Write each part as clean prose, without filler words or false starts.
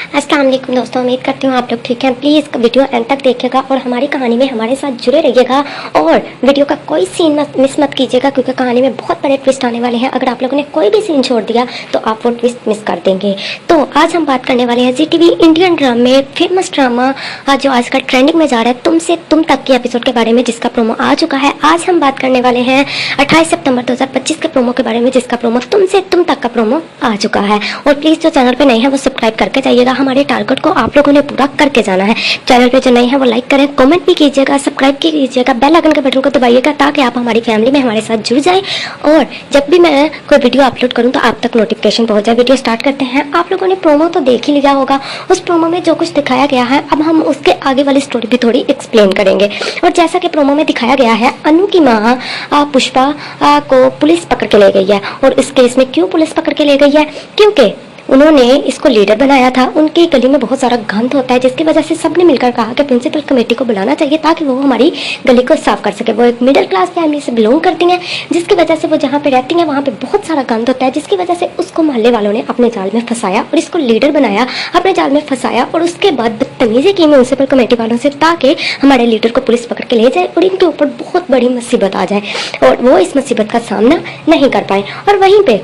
अस्सलाम वालेकुम दोस्तों, उम्मीद करती हूँ आप लोग ठीक हैं। प्लीज़ वीडियो एंड तक देखिएगा और हमारी कहानी में हमारे साथ जुड़े रहिएगा और वीडियो का कोई सीन मिस मत कीजिएगा, क्योंकि कहानी में बहुत बड़े ट्विस्ट आने वाले हैं। अगर आप लोगों ने कोई भी सीन छोड़ दिया तो आप वो ट्विस्ट मिस कर देंगे। तो आज हम बात करने वाले हैं ZTV इंडियन ड्रामे फेमस ड्रामा जो आजकल ट्रेंडिंग में जा रहा है, तुमसे तुम तक के एपिसोड के बारे में, जिसका प्रोमो आ चुका है। आज हम बात करने वाले हैं 28 सितंबर 2025 के प्रोमो के बारे में, जिसका प्रोमो तुमसे तुम तक का प्रोमो आ चुका है। और प्लीज़ जो चैनल पे नए हैं वो सब्सक्राइब करके जाइएगा। हमारे टारगेट को आप लोगों ने पूरा करके जाना है। चैनल पे जो नए हैं वो लाइक करें, कमेंट भी कीजिएगा, सब्सक्राइब कीजिएगा, बेल आइकन के बटन को दबाइएगा ताकि आप हमारी फैमिली में हमारे साथ जुड़ जाएं और जब भी मैं कोई वीडियो अपलोड करूं तो आप तक नोटिफिकेशन पहुंच जाए। वीडियो स्टार्ट करते हैं। आप लोगों ने प्रोमो तो देख ही लिया होगा। उस प्रोमो में जो कुछ दिखाया गया है, अब हम उसके आगे वाली स्टोरी भी थोड़ी एक्सप्लेन करेंगे। और जैसा कि प्रोमो में दिखाया गया है, अनु की माँ पुष्पा को पुलिस पकड़ के ले गई है। और इस केस में क्यों पुलिस पकड़ के ले गई है? क्योंकि उन्होंने इसको लीडर बनाया था। उनकी गली में बहुत सारा गंद होता है, जिसकी वजह से सबने मिलकर कहा कि प्रिंसिपल कमेटी को बुलाना चाहिए ताकि वो हमारी गली को साफ कर सके। वो एक मिडिल क्लास फैमिली से बिलोंग करती हैं, जिसकी वजह से वो जहाँ पे रहती हैं वहाँ पे बहुत सारा गंद होता है, जिसकी वजह से उसको मोहल्ले वालों ने अपने जाल में फंसाया और इसको लीडर बनाया, अपने जाल में फंसाया। और उसके बाद बदतमीजी की म्यूनसिपल कमेटी वालों से ताकि हमारे लीडर को पुलिस पकड़ के ले जाए और इनके ऊपर बहुत बड़ी मुसीबत आ जाए और वो इस मुसीबत का सामना नहीं कर पाए। और वहीं पे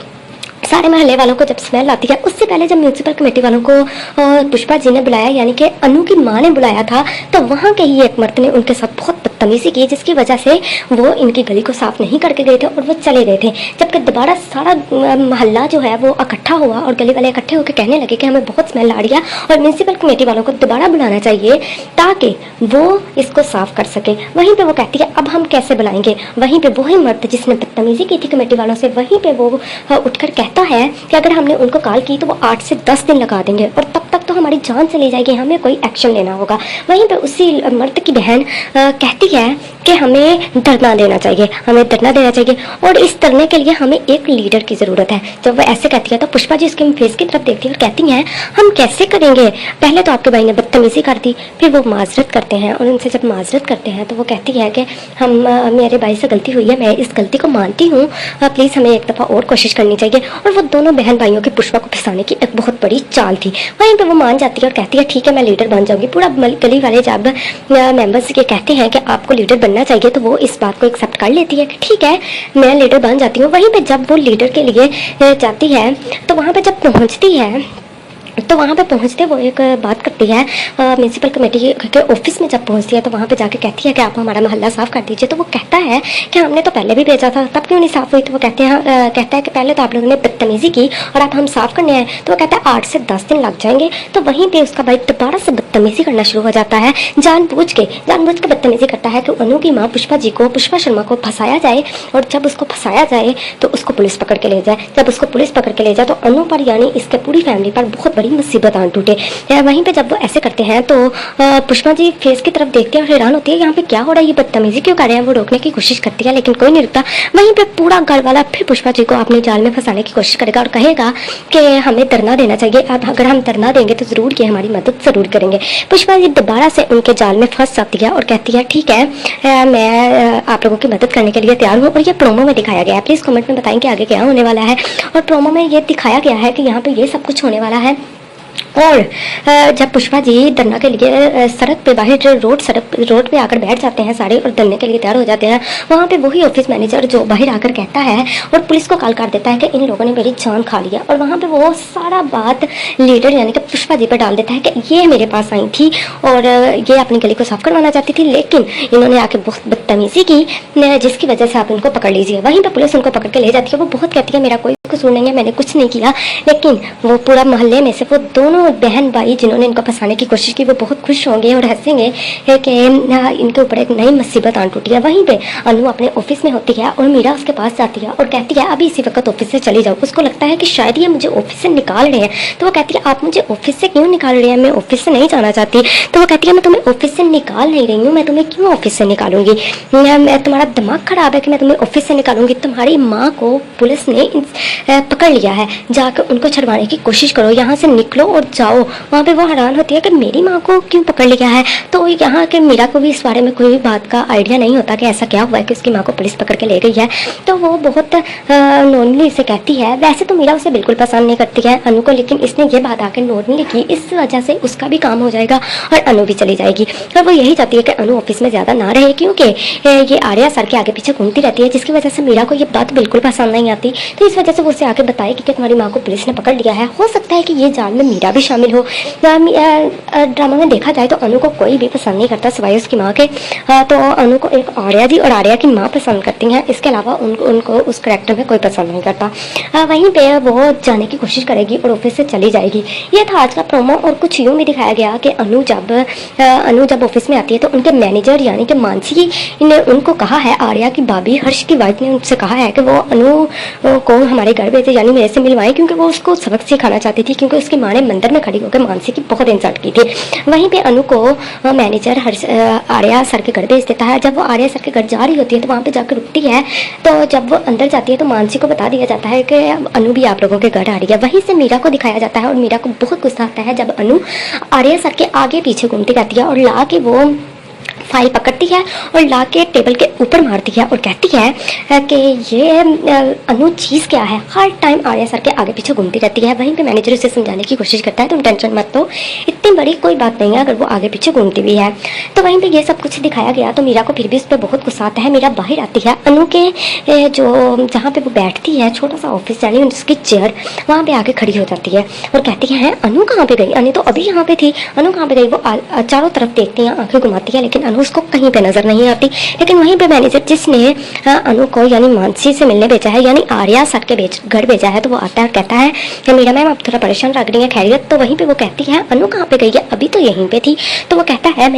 सारे मोहल्ले वालों को जब स्मेल आती है, उससे पहले जब म्यूनसिपल कमेटी वालों को पुष्पा जी ने बुलाया, यानी कि अनु की माँ ने बुलाया था, तो वहाँ के ही एक मर्द ने उनके साथ बहुत बदतमीजी की, जिसकी वजह से वो इनकी गली को साफ नहीं करके गए थे और वो चले गए थे। जबकि दोबारा सारा मोहल्ला जो है वो इकट्ठा हुआ और गली वाले इकट्ठे होकर कहने लगे कि हमें बहुत स्मेल आ रही है और म्यूनसिपल कमेटी वालों को दोबारा बुलाना चाहिए ताकि वो इसको साफ कर सके। वहीं पर वो कहती है अब हम कैसे बुलाएंगे? वहीं पर वही मर्द जिसने बदतमीजी की थी कमेटी वालों से, वहीं पर वो उठकर कहता है कि अगर हमने उनको कॉल की तो वो 8 से 10 दिन लगा देंगे और तब तक तो हमारी जान चली जाएगी, हमें कोई एक्शन लेना होगा। वहीं पे उसी मर्द की बहन कहती है कि हमें धरना देना चाहिए, हमें धरना देना चाहिए और इस धरने के लिए हमें एक लीडर की ज़रूरत है। जब वो ऐसे कहती है तो पुष्पा जी उसके फेस की तरफ देखती है और कहती हैं हम कैसे करेंगे? पहले तो आपके भाई ने बदतमीजी कर दी, फिर वो माजरत करते हैं और उनसे जब माजरत करते हैं तो वो कहती है कि हम मेरे भाई से गलती हुई है, मैं इस गलती को मानती हूँ, प्लीज़ हमें एक दफ़ा और कोशिश करनी चाहिए। और वो दोनों बहन भाइयों की पुष्पा को फंसाने की एक बहुत बड़ी चाल थी। वहीं पे वो मान जाती है और कहती है ठीक है मैं लीडर बन जाऊंगी। पूरा गली वाले जब मेंबर्स ये कहते हैं कि आपको लीडर बनना चाहिए तो वो इस बात को एक्सेप्ट कर लेती है कि ठीक है मैं लीडर बन जाती हूँ। वहीं पे जब वो लीडर के लिए जाती है तो वहाँ पे जब पहुँचती है तो वहाँ पे पहुँचते वो एक बात करती है म्यूनसिपल कमेटी के ऑफिस में। जब पहुँचती है तो वहाँ पे जाके कहती है कि आप हमारा मोहल्ला साफ़ कर दीजिए। तो वो कहता है कि हमने तो पहले भी भेजा था, तब क्यों नहीं साफ़ हुई? तो वो कहता है कि पहले तो आप लोगों ने बदतमीजी की और अब हम साफ़ करने आए। तो वो कहता है 8 से 10 दिन लग जाएंगे। तो वहीं पर उसका भाई दोबारा से बदतमीजी करना शुरू हो जाता है, जानबूझ के बदतमीजी करता है कि अनु की माँ पुष्पा शर्मा को फंसाया जाए और जब उसको फंसाया जाए तो उसको पुलिस पकड़ के ले जाए। जब उसको पुलिस पकड़ के ले जाए तो अनु पर यानी इसके पूरी फैमिली पर बहुत बड़ी मुसीबत आन टूटे। वहीं पे जब वो ऐसे करते हैं तो पुष्पा जी फेस की तरफ देखते हैं और हैरान होती है यहाँ पे क्या हो रहा है, ये बदतमीजी क्यों कर रहे हैं? वो रोकने की कोशिश करती है लेकिन कोई नहीं रुकता। वहीं पे पूरा घर वाला फिर पुष्पा जी को अपने जाल में फंसाने की कोशिश करेगा और कहेगा कि हमें धरना देना चाहिए, अगर हम धरना देंगे तो जरूर ये हमारी मदद जरूर करेंगे। पुष्पा जी दोबारा से उनके जाल में फंस जाती है और कहती है ठीक है मैं आप लोगों की मदद करने के लिए तैयार हूँ। और ये प्रोमो में दिखाया गया है, प्लीज़ कमेंट में बताएं कि आगे क्या होने वाला है। और प्रोमो में ये दिखाया गया है कि यहाँ पे ये सब कुछ होने वाला है। और जब पुष्पा जी धरना के लिए सड़क पे बाहर रोड पे आकर बैठ जाते हैं सारे और धरने के लिए तैयार हो जाते हैं, वहाँ पे वही ऑफिस मैनेजर जो बाहर आकर कहता है और पुलिस को कॉल कर देता है कि इन लोगों ने मेरी जान खा लिया। और वहाँ पे वो सारा बात लीडर यानी कि पुष्पा जी पर डाल देता है कि ये मेरे पास आई थी और ये अपनी गली को साफ करवाना चाहती थी, लेकिन इन्होंने आके बहुत बदतमीजी की जिसकी वजह से आप इनको पकड़ लीजिए। वहीं पर पुलिस उनको पकड़ के ले जाती है। वो बहुत कहती है मेरा कोई कसूर नहीं है, मैंने कुछ नहीं किया। लेकिन वो पूरा मोहल्ले में से वो दोनों बहन भाई जिन्होंने इनको फंसाने की कोशिश की वो बहुत खुश होंगे और हंसेंगे कि इनके ऊपर एक नई मुसीबत आन टूटी है। वहीं पे अनु अपने ऑफिस में होती है और मीरा उसके पास जाती है और कहती है अभी इसी वक्त ऑफिस से चली जाओ। उसको लगता है कि शायद ये मुझे ऑफिस से निकाल रहे हैं। तो वो कहती है आप मुझे ऑफिस से क्यों निकाल रहे हैं? मैं ऑफिस से नहीं जाना चाहती। तो वो कहती है मैं तुम्हें ऑफिस से निकाल नहीं रही हूँ, मैं तुम्हें क्यों ऑफिस से निकालूंगी? मैं तुम्हारा दिमाग खराब है कि मैं तुम्हें ऑफिस से निकालूंगी? तुम्हारी माँ को पुलिस ने पकड़ लिया है, जाकर उनको छुड़वाने की कोशिश करो, यहाँ से निकलो और मत जाओ। वहाँ पे वो हैरान होती है कि मेरी माँ को क्यों पकड़ लिया है। तो यहाँ के मीरा को भी इस बारे में कोई बात का आइडिया नहीं होता कि ऐसा क्या हुआ है कि उसकी माँ को पुलिस पकड़ के ले गई है। तो वो बहुत नॉर्मली इसे कहती है। वैसे तो मीरा उसे बिल्कुल पसंद नहीं करती है अनु को, लेकिन इसने ये बात आकर नॉर्मली की, इस वजह से उसका भी काम हो जाएगा और अनु भी चली जाएगी। और वो यही चाहती है कि अनु ऑफिस में ज़्यादा ना रहे, क्योंकि ये आर्या सर के आगे पीछे घूमती रहती है, जिसकी वजह से मीरा को ये बात बिल्कुल पसंद नहीं आती। तो इस वजह से वो उसे आके बताएगी कि तुम्हारी माँ को पुलिस ने पकड़ लिया है। हो सकता है कि ये जाल में मीरा भी शामिल हो। ड्रामा में देखा जाए तो अनु को कोई भी पसंद नहीं करता सिवाय उसकी माँ के। तो अनु को एक आर्या जी और आर्या की माँ पसंद करती हैं, इसके अलावा उनको उस करेक्टर में कोई पसंद नहीं करता। वहीं पे वो जाने की कोशिश करेगी और ऑफिस से चली जाएगी। ये था आज का प्रोमो। और कुछ यूँ भी दिखाया गया कि अनु जब ऑफिस में आती है तो उनके मैनेजर यानी कि मानसी ने उनको कहा है, आर्या की भाभी हर्ष की वाइफ ने उनसे कहा है कि वो अनु को हमारे घर भेजे यानी मेरे से मिलवाएं, क्योंकि वो उसको सबक सिखाना चाहती थी, क्योंकि उसकी माँ ने मंदिर में खड़ी होकर मानसी की बहुत इंसल्ट की थी। वहीं पे अनु को मैनेजर आर्या सर के घर भेज देता है। जब वो आर्या सर के घर जा रही होती है तो वहाँ पे जाकर रुकती है। तो जब वो अंदर जाती है तो मानसी को बता दिया जाता है कि अनु भी आप लोगों के घर आ रही है। वहीं से मीरा को दिखाया जाता है और मीरा को बहुत गुस्सा आता है जब अनु आर्या सर के आगे पीछे घूमती रहती है और ला के वो फाइल पकड़ती है और ला के टेबल के ऊपर मारती है और कहती है कि ये अनु चीज़ क्या है, हर टाइम आर्या सर के आगे पीछे घूमती रहती है। वहीं पे मैनेजर उसे समझाने की कोशिश करता है, तुम टेंशन मत लो, इतनी बड़ी कोई बात नहीं है अगर वो आगे पीछे घूमती भी है। तो वहीं पे ये सब कुछ दिखाया गया तो मीरा को फिर भी उस पर बहुत गुस्सा आता है। मीरा बाहर आती है, अनु के जो जहाँ पे वो बैठती है छोटा सा ऑफिस यानी उसकी चेयर, वहाँ पे आके खड़ी हो जाती है और कहती है अनु कहाँ पे गई, अनु तो अभी यहाँ पे थी, अनु कहाँ पे गई। वो चारों तरफ देखती है, आंखें घुमाती है, लेकिन अनु उसको कहीं पे नजर नहीं आती। लेकिन वहीं पे मैनेजर जिसने अनु को यानी मानसी से मिलने भेजा है यानी आर्या सर के घर भेजा है, तो वो आता है कहता है कि मीरा मैम आप थोड़ा परेशान लग रही है, खैरियत। तो वहीं पे वो कहती है अनु कहाँ पे गई है, अभी तो यहीं पे थी। तो वो कहता है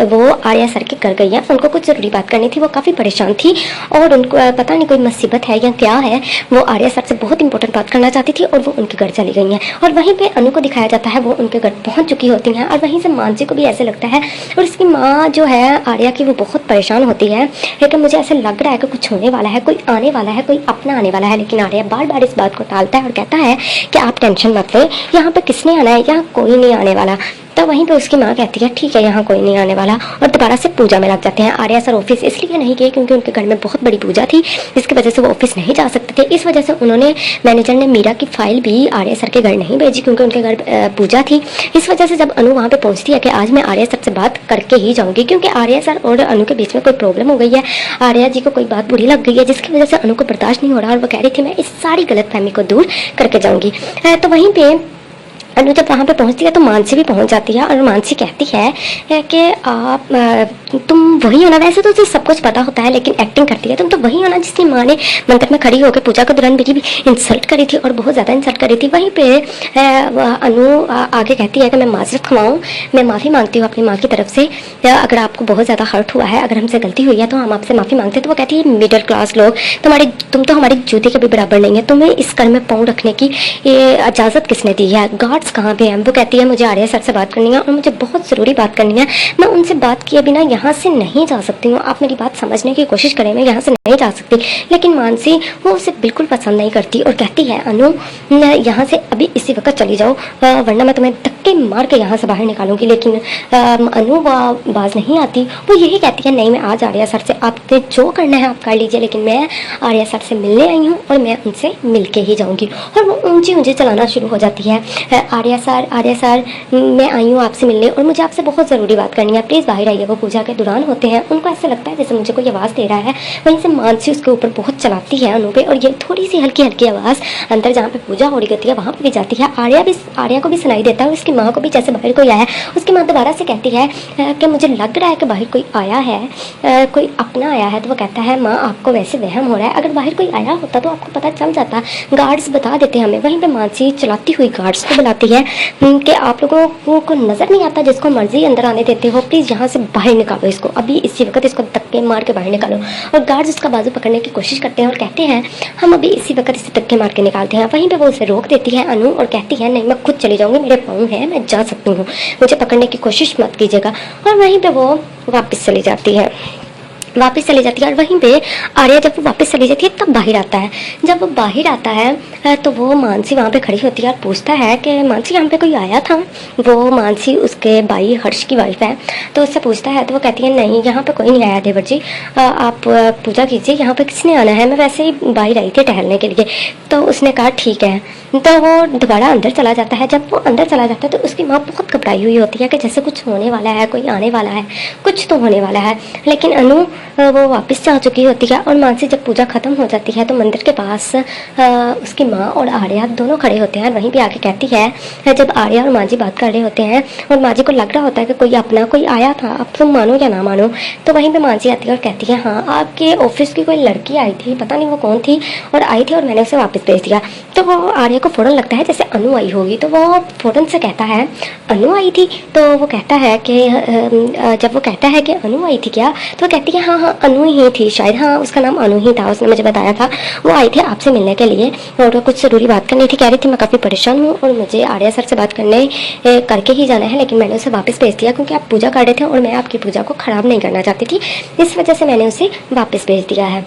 वो आर्या सर के घर गई है, उनको कुछ जरूरी बात करनी थी, वो काफी परेशान थी और उनको पता नहीं कोई मुसीबत है या क्या है, वो आर्या सर से बहुत इंपॉर्टेंट बात करना चाहती थी और वो उनके घर चली गई है। और वहीं पे अनु को दिखाया जाता है वो उनके घर पहुंच चुकी होती है और वहीं से मानसी को भी ऐसे लगता है और उसकी माँ जो है आर्या की वो बहुत परेशान होती है। लेकिन मुझे ऐसे लग रहा है कि कुछ होने वाला है, कोई आने वाला है, कोई अपना आने वाला है। लेकिन आर्या बार बार इस बात को टालता है और कहता है कि आप टेंशन मत ले, यहाँ पे किसने आना है, यहाँ कोई नहीं आने वाला। तो वहीं पे उसकी माँ कहती है ठीक है यहाँ कोई नहीं आने वाला और दोबारा से पूजा में लग जाते हैं। आर्या सर ऑफिस इसलिए नहीं गए क्योंकि उनके घर में बहुत बड़ी पूजा थी, जिसकी वजह से वो ऑफिस नहीं जा सकते थे। इस वजह से उन्होंने मैनेजर ने मीरा की फाइल भी आर्या सर के घर नहीं भेजी क्योंकि उनके घर पूजा थी। इस वजह से जब अनु वहाँ पे पहुँचती है कि आज मैं आर्या सर से बात करके ही जाऊँगी, क्योंकि आर्या सर और अनु के बीच में कोई प्रॉब्लम हो गई है, आर्या जी को कोई बात बुरी लग गई है, जिसकी वजह से अनु को बर्दाश्त नहीं हो रहा और वो कह रही थी मैं इस सारी गलतफहमी को दूर करके जाऊँगी। तो वहीं पे अनु जब वहाँ पे पहुँचती है तो मानसी भी पहुँच जाती है और मानसी कहती है कि आप तुम वही हो ना, वैसे तो उसे सब कुछ पता होता है लेकिन एक्टिंग करती है, तुम तो वही हो ना जिसकी माँ ने मंदिर में खड़ी होकर पूजा के दौरान मेरी भी इंसल्ट करी थी और बहुत ज़्यादा इंसल्ट करी थी। वहीं पे अनु आगे कहती है कि मैं माजरत खवाऊँ, मैं माफ़ी मांगती हूँ अपनी माँ की तरफ से, अगर आपको बहुत ज़्यादा हर्ट हुआ है, अगर हमसे गलती हुई है तो हम आपसे माफ़ी मांगते हैं। तो वो कहती है मिडिल क्लास लोग तुम तो हमारी जूती के भी बराबर नहीं है, तुम्हें इस घर में पाँव रखने की इजाज़त किसने दी है, गार्ड्स कहाँ पे हैं। वो कहती है मुझे आर्या सर से बात करनी है और मुझे बहुत ज़रूरी बात करनी है, मैं उनसे बात किए बिना यहाँ से नहीं जा सकती हूँ, आप मेरी बात समझने की कोशिश करें, मैं यहाँ से नहीं जा सकती। लेकिन मानसी वो उसे बिल्कुल पसंद नहीं करती और कहती है अनु यहाँ से अभी इसी वक्त चली जाओ वरना मैं तुम्हें धक्के मार के यहाँ से बाहर निकालूंगी। लेकिन अनु बाज नहीं आती, वो यही कहती है नहीं मैं आज आर्या सर से, आपने जो करना है आप कर लीजिए, लेकिन मैं आर्या सर से मिलने आई हूँ और मैं उनसे मिल के ही जाऊँगी। और वो ऊंची ऊंची चलाना शुरू हो जाती है, आर्या सर मैं आई हूँ आपसे मिलने और मुझे आपसे बहुत ज़रूरी बात करनी है, प्लीज़ बाहर आइए। वो पूजा के दौरान होते हैं, उनको ऐसे लगता है जैसे मुझे कोई आवाज़ दे रहा है। वहीं से मानसी उसके ऊपर बहुत चलाती है अनु पे और ये थोड़ी सी हल्की हल्की आवाज़ अंदर जहाँ पे पूजा हो रही होती है वहाँ पे भी जाती है। आर्या को भी सुनाई देता है, उसकी माँ को भी जैसे बाहर कोई आया है। उसकी माँ दोबारा से कहती है कि मुझे लग रहा है कि बाहर कोई आया है, कोई अपना आया है। तो वो कहता है माँ आपको वैसे वहम हो रहा है, अगर बाहर कोई आया होता तो आपको पता चल जाता, गार्ड्स बता देते हमें। वहीं पर मानसी चलाती हुई गार्ड्स को बुलाती है कि आप लोगों को नज़र नहीं आता, जिसको मर्जी अंदर आने देते हो, प्लीज़ यहाँ से बाहर निकालो इसको, अभी इसी वक्त इसको धक्के मार के बाहर निकालो। और गार्ड्स उसका बाजू पकड़ने की कोशिश करते हैं और कहते हैं हम अभी इसी वक्त इसे धक्के मार के निकालते हैं। वहीं पे वो उसे रोक देती है अनु और कहती है नहीं मैं खुद चली जाऊँगी, मेरे पाँव हैं, मैं जा सकती हूँ, मुझे पकड़ने की कोशिश मत कीजिएगा। और वहीं पर वो वापस चली जाती है। वापस चली जाती है। और वहीं पे आर्या जब वो वापस चली जाती है तब बाहर आता है। जब वो बाहर आता है तो वो मानसी वहाँ पे खड़ी होती है और पूछता है कि मानसी यहाँ पे कोई आया था। वो मानसी उसके भाई हर्ष की वाइफ है, तो उससे पूछता है तो वो कहती है नहीं यहाँ पे कोई नहीं आया देवर जी, आप पूजा कीजिए, यहाँ पे किसने आना है, मैं वैसे ही बाहर आई थी टहलने के लिए। तो उसने कहा ठीक है। तो वो दोबारा अंदर चला जाता है। जब वो अंदर चला जाता है तो उसकी माँ बहुत घबराई हुई होती है कि जैसे कुछ होने वाला है, कोई आने वाला है, कुछ तो होने वाला है। लेकिन अनु वो वापस जा चुकी होती है। और मानसी जब पूजा खत्म हो जाती है तो मंदिर के पास उसकी माँ और आर्या दोनों खड़े होते हैं। वहीं पे आके कहती है, जब आर्या और माँ जी बात कर रहे होते हैं और माँ जी को लग रहा होता है कि कोई अपना कोई आया था, अब तुम मानो या ना मानो, तो वहीं पे माँ जी आती है और कहती है हाँ आपके ऑफिस की कोई लड़की आई थी, पता नहीं वो कौन थी, और आई थी और मैंने उसे वापस भेज दिया। तो वो आर्या को फ़ौरन लगता है जैसे अनु आई होगी, तो वो फ़ौरन से कहता है अनु आई थी। तो वो कहता है कि जब वो कहता है कि अनु आई थी क्या, तो वो कहती है हाँ हाँ अनु ही थी शायद, हाँ उसका नाम अनु ही था, उसने मुझे बताया था। वो आई थी आपसे मिलने के लिए और कुछ ज़रूरी बात करनी थी, कह रही थी मैं काफ़ी परेशान हूँ और मुझे आर्या सर से बात करने करके ही जाना है, लेकिन मैंने उसे वापस भेज दिया क्योंकि आप पूजा कर रहे थे और मैं आपकी पूजा को ख़राब नहीं करना चाहती थी, इस वजह से मैंने उसे वापस भेज दिया है।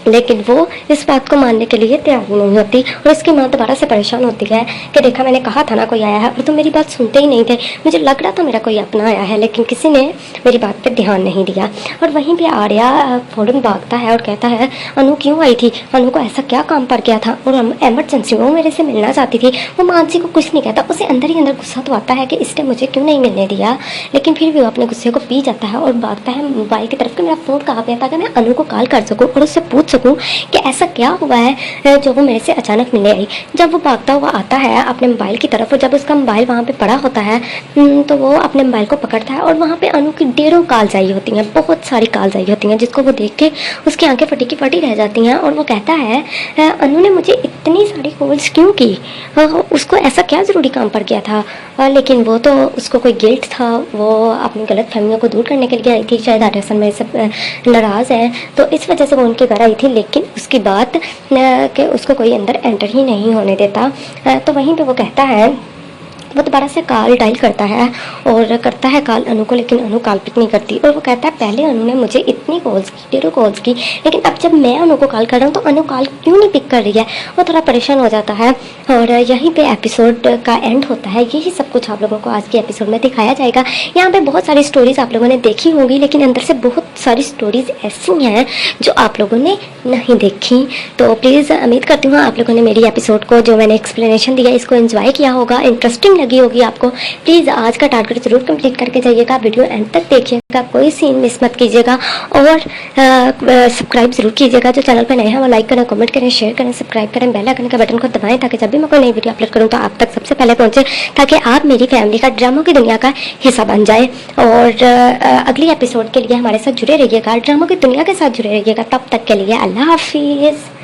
लेकिन वो इस बात को मानने के लिए तैयार ही नहीं होती और उसकी माँ दोबारा से परेशान होती है कि देखा मैंने कहा था ना कोई आया है और तुम मेरी बात सुनते ही नहीं थे, मुझे लग रहा था मेरा कोई अपना आया है लेकिन किसी ने मेरी बात पे ध्यान नहीं दिया। और वहीं पे आर्या फौरन भागता है और कहता है अनु क्यों आई थी, अनु को ऐसा क्या काम पड़ गया था और एमरजेंसी वो मेरे से मिलना चाहती थी। वो मानसी को कुछ नहीं कहता, उसे अंदर ही अंदर गुस्सा तो आता है कि इसने मुझे क्यों नहीं मिलने दिया, लेकिन फिर भी वो अपने गुस्से को पी जाता है और भागता है मोबाइल की तरफ कि मेरा फ़ोन कहाँ पे है ताकि मैं अनु को कॉल कर सकूँ और उससे पूछ सकूँ कि ऐसा क्या हुआ है जो वो मेरे से अचानक मिलने आई। जब वो भागता हुआ आता है अपने मोबाइल की तरफ और जब उसका मोबाइल वहाँ पे पड़ा होता है तो वो अपने मोबाइल को पकड़ता है और वहाँ पे अनु की ढेरों कॉल्स आई होती हैं, बहुत सारी कॉल्स आई होती हैं, जिसको वो देख के उसकी आंखें फटी की फटी रह जाती हैं। और वो कहता है अनु ने मुझे इतनी सारी कॉल्स क्यों की, उसको ऐसा क्या ज़रूरी काम पड़ गया था। लेकिन वो तो उसको कोई गिल्ट था, वो अपनी गलत फहमियों को दूर करने के लिए आई थी, शायद आर्या सर मेरे से नाराज़ है तो इस वजह से वो उनके घर आई थी। लेकिन उसकी बात कि उसको कोई अंदर एंटर ही नहीं होने देता। तो वहीं पे वो कहता है, वो दोबारा से कॉल डायल करता है और करता है कॉल अनु को, लेकिन अनु कॉल पिक नहीं करती। और वो कहता है पहले अनु ने मुझे इतनी कॉल्स की, ढेरों कॉल्स की, लेकिन अब जब मैं अनु को कॉल कर रहा हूँ तो अनु कॉल क्यों नहीं पिक कर रही है। वो थोड़ा परेशान हो जाता है और यहीं पे एपिसोड का एंड होता है। यही सब कुछ आप लोगों को आज के एपिसोड में दिखाया जाएगा। यहाँ पे बहुत सारी स्टोरीज आप लोगों ने देखी होंगी, लेकिन अंदर से बहुत सारी स्टोरीज ऐसी हैं जो आप लोगों ने नहीं देखी। तो प्लीज़ उम्मीद करती हूँ आप लोगों ने मेरी एपिसोड को जो मैंने एक्सप्लेनेशन दिया इसको एंजॉय किया होगा, इंटरेस्टिंग लगी होगी आपको। प्लीज़ आज का टारगेट जरूर कंप्लीट करके जाइएगा, वीडियो एंड तक देखिएगा, कोई सीन मिस मत कीजिएगा और सब्सक्राइब जरूर कीजिएगा। जो चैनल पर नए हैं वो लाइक करें, कमेंट करें, शेयर करें, सब्सक्राइब करें, बेल आइकन का बटन को दबाएं ताकि जब भी मैं कोई नई वीडियो अपलोड करूँ तो आप तक सबसे पहले पहुंचे, ताकि आप मेरी फैमिली का, ड्रामों की दुनिया का हिस्सा बन जाए। और अगली एपिसोड के लिए हमारे साथ जुड़े रहिएगा, ड्रामों की दुनिया के साथ जुड़े रहिएगा। तब तक के लिए अल्लाह हाफिज़।